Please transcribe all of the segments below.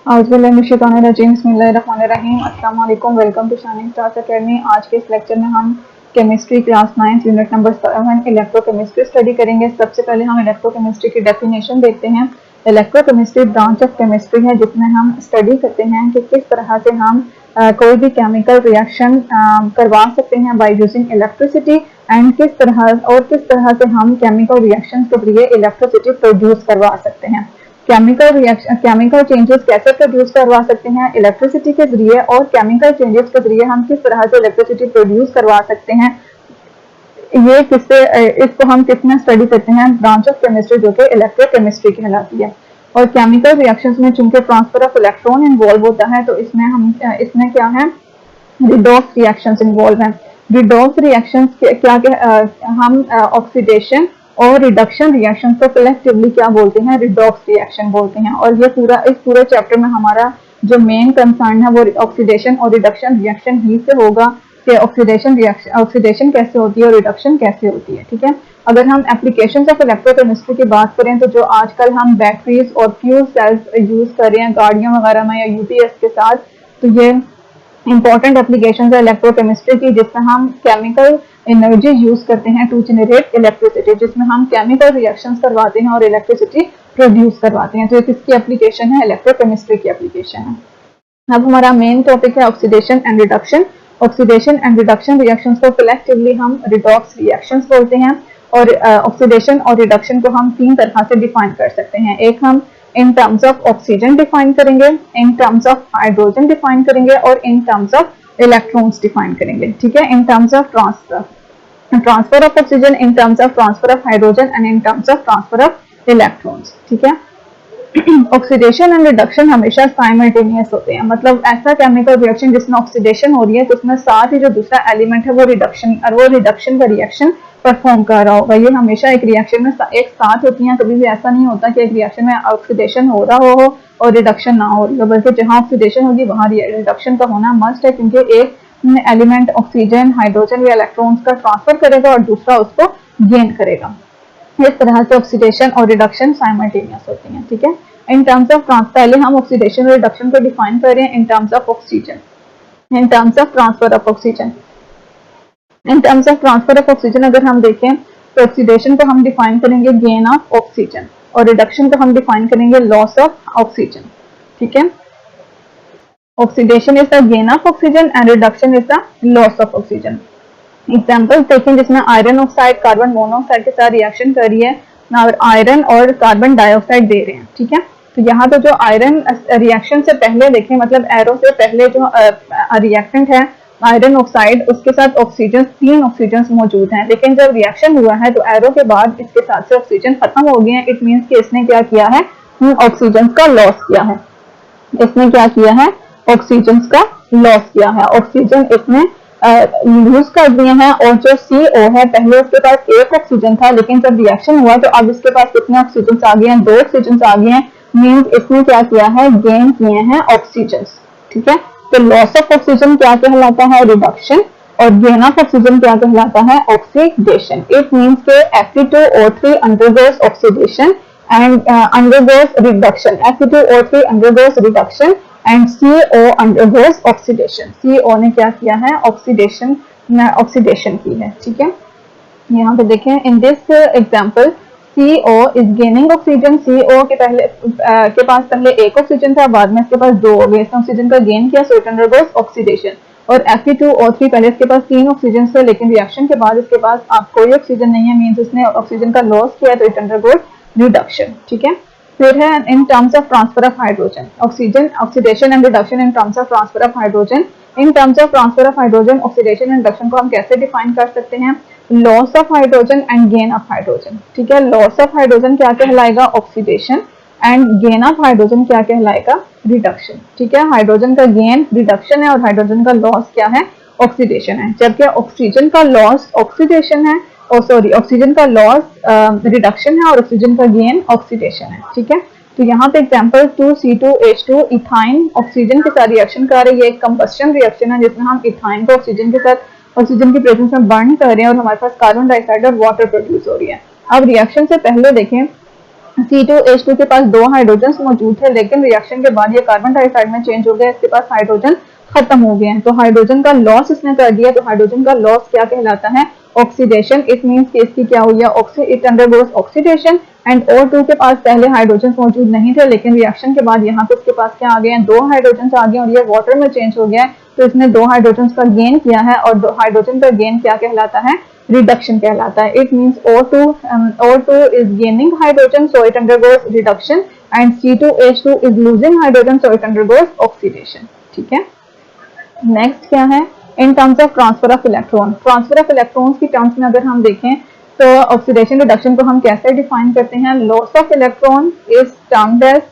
अस्सलाम वालेकुम, welcome to Shining Stars Academy. आज के इस लेक्चर में हम chemistry class 9 unit number 7 electrochemistry study करेंगे। सबसे पहले हम इलेक्ट्रोकेमिस्ट्री की डेफिनेशन देखते हैं। इलेक्ट्रोकेमिस्ट्री ब्रांच ऑफ केमिस्ट्री है जिसमें हम स्टडी करते हैं कि किस तरह से हम कोई भी केमिकल रिएक्शन करवा सकते हैं बाय यूजिंग इलेक्ट्रिसिटी एंड किस तरह से हम केमिकल रिएक्शन के जरिए इलेक्ट्रिसिटी प्रोड्यूस करवा सकते हैं। केमिकल चेंजेस कैसे प्रोड्यूस करवा सकते हैं इलेक्ट्रिसिटी के जरिए, और केमिकल चेंजेस के जरिए हम किस तरह से इलेक्ट्रिसिटी प्रोड्यूस करवा सकते हैं, इसको हम किसमें स्टडी करते हैं, ब्रांच ऑफ केमिस्ट्री जो कि इलेक्ट्रोकेमिस्ट्री कहलाती है। और केमिकल रिएक्शंस में चूंकि ट्रांसफर ऑफ इलेक्ट्रॉन इन्वॉल्व होता है तो इसमें क्या है, रिडॉक्स रिएक्शंस इन्वॉल्व हैं। रिडॉक्स रिएक्शंस हम ऑक्सीडेशन और रिडक्शन रिएक्शन को कलेक्टिवली क्या बोलते हैं, रिडॉक्स रिएक्शन बोलते हैं। और इस पूरे चैप्टर में हमारा जो मेन कंसर्न है वो ऑक्सीडेशन और रिडक्शन रिएक्शन ही से होगा कि ऑक्सीडेशन कैसे होती है और रिडक्शन कैसे होती है। ठीक है, अगर हम एप्लीकेशंस ऑफ इलेक्ट्रोकेमिस्ट्री की बात करें तो जो आजकल हम बैटरीज और फ्यूल सेल्स यूज कर रहे हैं गाड़ियों वगैरह में या यूपीएस के साथ, तो ये इंपॉर्टेंट एप्लीकेशन है इलेक्ट्रोकेमिस्ट्री की, जिसमें हम केमिकल एनर्जी यूज करते हैं टू जनरेट इलेक्ट्रिसिटी, जिसमें हम केमिकल रिएक्शंस करवाते हैं और इलेक्ट्रिसिटी प्रोड्यूस करवाते हैं। तो ये किसकी एप्लीकेशन है, इलेक्ट्रोकेमिस्ट्री की एप्लीकेशन है। अब हमारा मेन टॉपिक है oxidation and reduction. Oxidation and reduction reactions को कलेक्टिवली हम रिडॉक्स रिएक्शंस बोलते हैं। और ऑक्सीडेशन और रिडक्शन को हम तीन तरह से डिफाइन कर सकते हैं। एक हम in terms of oxygen define करेंगे, in terms of hydrogen define करेंगे और in terms of electrons define करेंगे। ठीक है, in terms of transfer of oxygen, in terms of transfer of hydrogen and in terms of transfer of electrons. ठीक है, oxidation and reduction हमेशा simultaneous होते हैं, मतलब ऐसा केमिकल रिएक्शन जिसमें ऑक्सीडेशन हो रही है तो उसमें साथ ही जो दूसरा एलिमेंट है वो रिडक्शन का रिएक्शन परफॉर्म कर रहा होगा। ये हमेशा एक रिएक्शन में एक साथ होती हैं, कभी भी ऐसा नहीं होता कि एक रिएक्शन में ऑक्सीडेशन हो रहा हो और रिडक्शन ना हो रही हो, बल्कि जहां ऑक्सीडेशन होगी वहां रिडक्शन का होना मस्ट है, क्योंकि एक एलिमेंट ऑक्सीजन, हाइड्रोजन या इलेक्ट्रॉन्स का ट्रांसफर करेगा और दूसरा उसको गेन करेगा। इस तरह से ऑक्सीडेशन और रिडक्शन साइमल्टेनियस होती हैं। ठीक है, इन टर्म्स ऑफ पहले हम ऑक्सीडेशन और रिडक्शन को डिफाइन कर रहे हैं इन terms of oxygen, in terms of transfer of oxygen. In terms of transfer of oxygen अगर हम देखें तो ऑक्सीडेशन को हम डिफाइन करेंगे गेन ऑफ ऑक्सीजन और रिडक्शन को हम डिफाइन करेंगे लॉस ऑफ ऑक्सीजन। ठीक है, oxidation is the gain of oxygen and reduction is the loss of oxygen. Example देखें जिसमें आयरन ऑक्साइड कार्बन मोनोऑक्साइड के साथ रिएक्शन कर रही है, आयरन और कार्बन डाइऑक्साइड दे रहे हैं। ठीक है, तो यहाँ तो जो आयरन रिएक्शन से पहले देखें, मतलब एरो से पहले जो रिएक्टेंट है आयरन ऑक्साइड, उसके साथ ऑक्सीजन, 3 ऑक्सीजन मौजूद हैं, लेकिन जब रिएक्शन हुआ है तो एरो के बाद इसके साथ से ऑक्सीजन खत्म हो गए हैं। इट मींस कि इसने क्या किया है, ऑक्सीजन का लॉस किया है। इसने क्या किया है, ऑक्सीजन का लॉस किया है। ऑक्सीजन इसने यूज कर दिए हैं। और जो CO है, पहले उसके पास एक ऑक्सीजन था, लेकिन जब रिएक्शन हुआ तो अब इसके पास कितने ऑक्सीजन आ गए हैं, 2 ऑक्सीजन आ गए हैं। मींस इसने क्या किया है, गेन किए हैं ऑक्सीजन। ठीक है, तो लॉस ऑफ ऑक्सीजन क्या कहलाता है, रिडक्शन, और गेन ऑफ ऑक्सीजन क्या कहलाता है, ऑक्सीडेशन। इट मींस के Fe2O3 undergoes oxidation and undergoes reduction. Fe2O3 undergoes reduction and CO undergoes oxidation. CO ने क्या किया है, ऑक्सीडेशन की है। ठीक है, यहाँ पे देखें in this example CO is gaining oxygen. CO के पास पहले एक ऑक्सीजन था, बाद में इसके पास 2 हो गए, इसने ऑक्सीजन का गेन किया, so it undergoes oxidation. और Fe2O3 पहले इसके पास 3 ऑक्सीजन थे, लेकिन रिएक्शन के बाद इसके पास अब कोई ऑक्सीजन नहीं है, मींस इसने ऑक्सीजन का लॉस किया, तो इट अंडरगोज रिडक्शन। ठीक है, फिर है in terms of transfer of hydrogen, oxidation and reduction in terms of transfer of hydrogen. In terms of transfer of hydrogen, oxidation and reduction को हम कैसे डिफाइन कर सकते हैं, loss of hydrogen and gain of hydrogen. ठीक है, loss of hydrogen क्या कहलाएगा, oxidation, and gain of hydrogen क्या कहलाएगा, रिडक्शन। ठीक है, हाइड्रोजन का गेन रिडक्शन है और हाइड्रोजन का लॉस क्या है, ऑक्सीडेशन है, जबकि ऑक्सीजन का लॉस ऑक्सीडेशन है, ऑक्सीजन का लॉस रिडक्शन है और ऑक्सीजन का गेन ऑक्सीडेशन है। ठीक है, तो यहाँ पे एग्जांपल 2C2H2 इथाइन ऑक्सीजन के साथ रिएक्शन कर रही है, एक कंबस्शन रिएक्शन है जिसमें हम इथाइन को ऑक्सीजन के साथ ऑक्सीजन की प्रेजेंस में बर्न कर रहे हैं और हमारे पास कार्बन डाइऑक्साइड और वाटर प्रोड्यूस हो रही है। अब रिएक्शन से पहले देखें C2H2 के पास 2 हाइड्रोजन मौजूद थे, लेकिन रिएक्शन के बाद ये कार्बन डाइऑक्साइड में चेंज हो गया, इसके पास हाइड्रोजन खत्म हो गए हैं, तो हाइड्रोजन का लॉस इसने कर दिया। तो हाइड्रोजन का लॉस क्या कहलाता है? ऑक्सीडेशन। इट मींस कि इसकी क्या हुई है? It undergoes oxidation. And O2 के पास पहले हाइड्रोजन मौजूद नहीं थे, लेकिन रिएक्शन के बाद यहाँ पे इसके पास क्या आ गए हैं? 2 हाइड्रोजन आ गए और ये वाटर में चेंज हो गया है, तो इसने 2 हाइड्रोजन का गेन किया है। और 2 हाइड्रोजन का गेन क्या कहलाता है? रिडक्शन कहलाता है। It means O2 is gaining hydrogen, so it undergoes reduction, and C2H2 is losing hydrogen, so it undergoes oxidation. ठीक है। नेक्स्ट क्या है? In terms of transfer of electron. Transfer of electrons की टर्म्स में अगर हम देखें तो ऑक्सीडेशन रिडक्शन को हम कैसे डिफाइन करते हैं? Loss of electron is termed as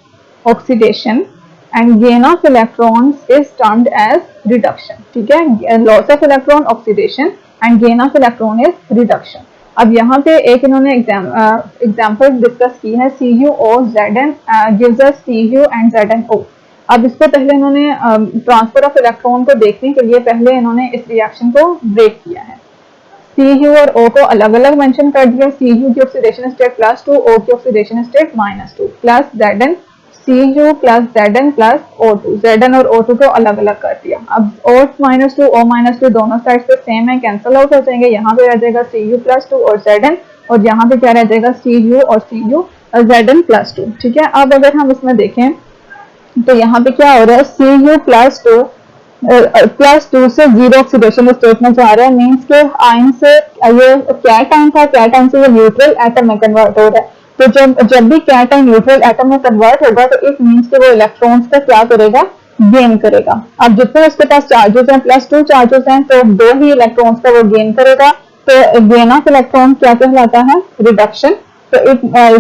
oxidation and gain of electrons is termed as reduction. ठीक है, loss of electron oxidation and gain of electron is reduction. अब यहाँ पे एक इन्होंने एग्जाम्पल डिस्कस की है, CuOZn gives us Cu and ZnO। अब इसको पहले इन्होंने ट्रांसफर ऑफ इलेक्ट्रॉन को देखने के लिए पहले इन्होंने इस रिएक्शन को ब्रेक किया है। Cu और O को अलग अलग मेंशन कर दिया। Cu की ऑक्सीडेशन स्टेट +2, O की oxidation state -2, plus Zn, Cu plus Zn plus O2, Zn और O2 को अलग अलग कर दिया। अब O -2 O -2 दोनों साइड पे सेम है, कैंसिल आउट हो जाएंगे। यहाँ पे रह जाएगा Cu +2 और Zn, और यहाँ पे क्या रह जाएगा? Cu और Cu और Zn +2। ठीक है, अब अगर हम इसमें देखें तो यहाँ पे क्या हो रहा है? Cu +2 से 0 ऑक्सीडेशन स्टेट में जा रहा है, मीन्स के आयन से ये कैटायन था, कैटायन से ये न्यूट्रल एटम में कन्वर्ट हो रहा है। तो जब भी कैटायन न्यूट्रल एटम में कन्वर्ट होगा तो इट मीन्स के वो इलेक्ट्रॉन्स का क्या करेगा? गेन करेगा। अब जितने उसके पास चार्जेस हैं, +2 चार्जेस हैं, तो 2 ही इलेक्ट्रॉन्स का वो गेन करेगा। तो गेन ऑफ इलेक्ट्रॉन क्या कहलाता है? रिडक्शन। तो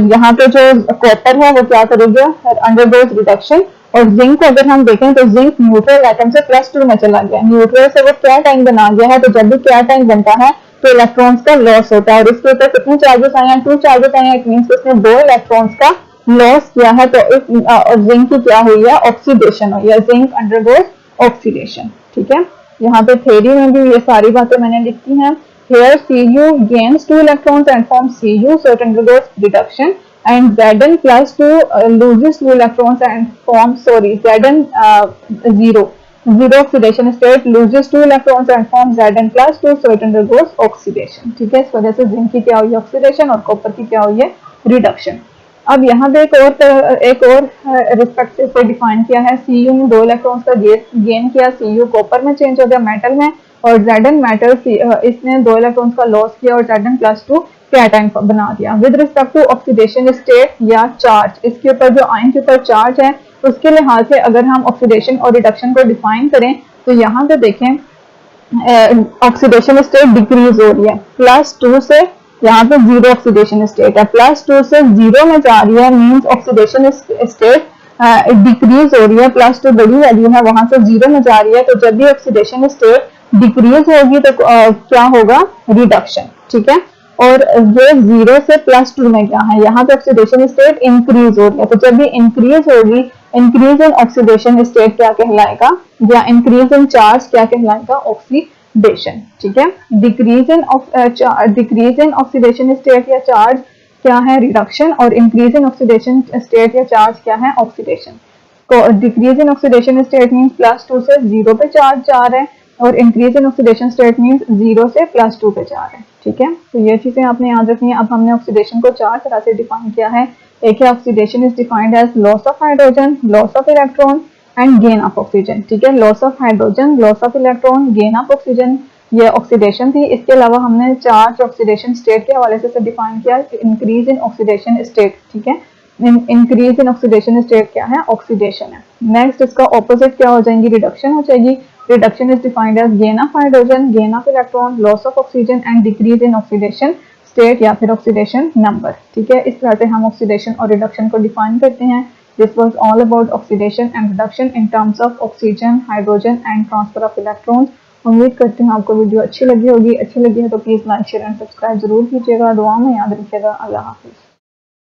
यहाँ पे जो कॉपर है वो क्या करेगा? Undergoes reduction. और जिंक को अगर हम देखें तो जिंक न्यूट्रल एटम से +2 में चला गया, न्यूट्रल से वो कैटायन बना गया है। तो जब भी कैटायन बनता है तो इलेक्ट्रॉन्स का लॉस होता है, और इसके ऊपर कितने चार्जेस आए हैं? 2 चार्जेस आए हैं। इट मींस उसने 2 इलेक्ट्रॉन्स का लॉस किया है। तो जिंक की क्या हुई है? ऑक्सीडेशन हुई है। Zinc undergoes oxidation. ठीक है, यहाँ पे थ्योरी में भी ये सारी बातें मैंने लिखी हैं। Here Cu gains 2 electrons and forms Cu, so it undergoes reduction, and Zn +2 loses 2 electrons and forms, Zn 0 oxidation state, loses 2 electrons and forms Zn +2, so it undergoes oxidation। ठीक है, इस वजह से जिंक की क्या हुई है? ऑक्सीडेशन, और कॉपर की क्या हुई है? रिडक्शन। अब यहाँ पे एक और रिस्पेक्ट से डिफाइन किया है। Cu ने 2 इलेक्ट्रॉन्स का गेन किया, Cu कॉपर में चेंज हो गया, मेटल में, और Zn मेटल, इसने 2 इलेक्ट्रॉन्स का लॉस किया और Zn +2 कैटायन बना दिया। With respect to oxidation state या चार्ज, इसके ऊपर जो आयन के ऊपर चार्ज है उसके लिहाज से अगर हम ऑक्सीडेशन और रिडक्शन को डिफाइन करें तो यहाँ पे देखें ऑक्सीडेशन स्टेट डिक्रीज हो रही है, +2 से यहाँ पे 0 ऑक्सीडेशन स्टेट है, +2 से 0 में जा रही है, मींस ऑक्सीडेशन स्टेट डिक्रीज हो रही है। +2 बड़ी वैल्यू है, वहां से 0 में जा रही है। तो जब भी ऑक्सीडेशन स्टेट डिक्रीज होगी तो क्या होगा? रिडक्शन। ठीक है, और ये 0 से +2 में क्या है? यहाँ पे ऑक्सीडेशन स्टेट इंक्रीज हो रही है। तो जब भी इंक्रीज होगी, इंक्रीज इन ऑक्सीडेशन स्टेट क्या कहलाएगा? या इंक्रीज इन चार्ज क्या कहलाएगा? ऑक्सीडेशन। ठीक है, डिक्रीज इन ऑक्सीडेशन स्टेट या चार्ज क्या है? रिडक्शन। और इंक्रीज इन ऑक्सीडेशन स्टेट या चार्ज क्या है? ऑक्सीडेशन। तो decrease in oxidation state means +2 से 0 पे चार्ज जा रहा है, और increase in oxidation state means 0 से +2 पे जा रहे हैं। ठीक है, तो ये चीजें आपने याद रखनी है। अब हमने ऑक्सीडेशन को 4 तरह से डिफाइन किया है। एक है oxidation is defined as loss of hydrogen, loss of electron and gain of oxygen. ठीक है, loss of hydrogen, loss of electron, gain of oxygen, ये ऑक्सीडेशन थी। इसके अलावा हमने 4 ऑक्सीडेशन स्टेट के हवाले से डिफाइन किया। इंक्रीज इन ऑक्सीडेशन स्टेट, ठीक है, इंक्रीज इन ऑक्सीडेशन स्टेट क्या है? ऑक्सीडेशन है। नेक्स्ट इसका ऑपोजिट क्या हो जाएंगी? रिडक्शन हो जाएगी। Reduction is defined as gain of hydrogen, gain of electron, loss of oxygen and decrease in oxidation state या फिर ऑक्सीडेशन नंबर। ठीक है, इस तरह से हम ऑक्सीडेशन और रिडक्शन को डिफाइन करते हैं। This was all about oxidation and reduction in terms of oxygen, hydrogen and transfer of electrons. उम्मीद करती हूँ आपको वीडियो अच्छी लगी होगी। अच्छी लगी है तो please like, share and subscribe जरूर कीजिएगा। दुआ में याद रखिएगा। अल्लाह हाफिज।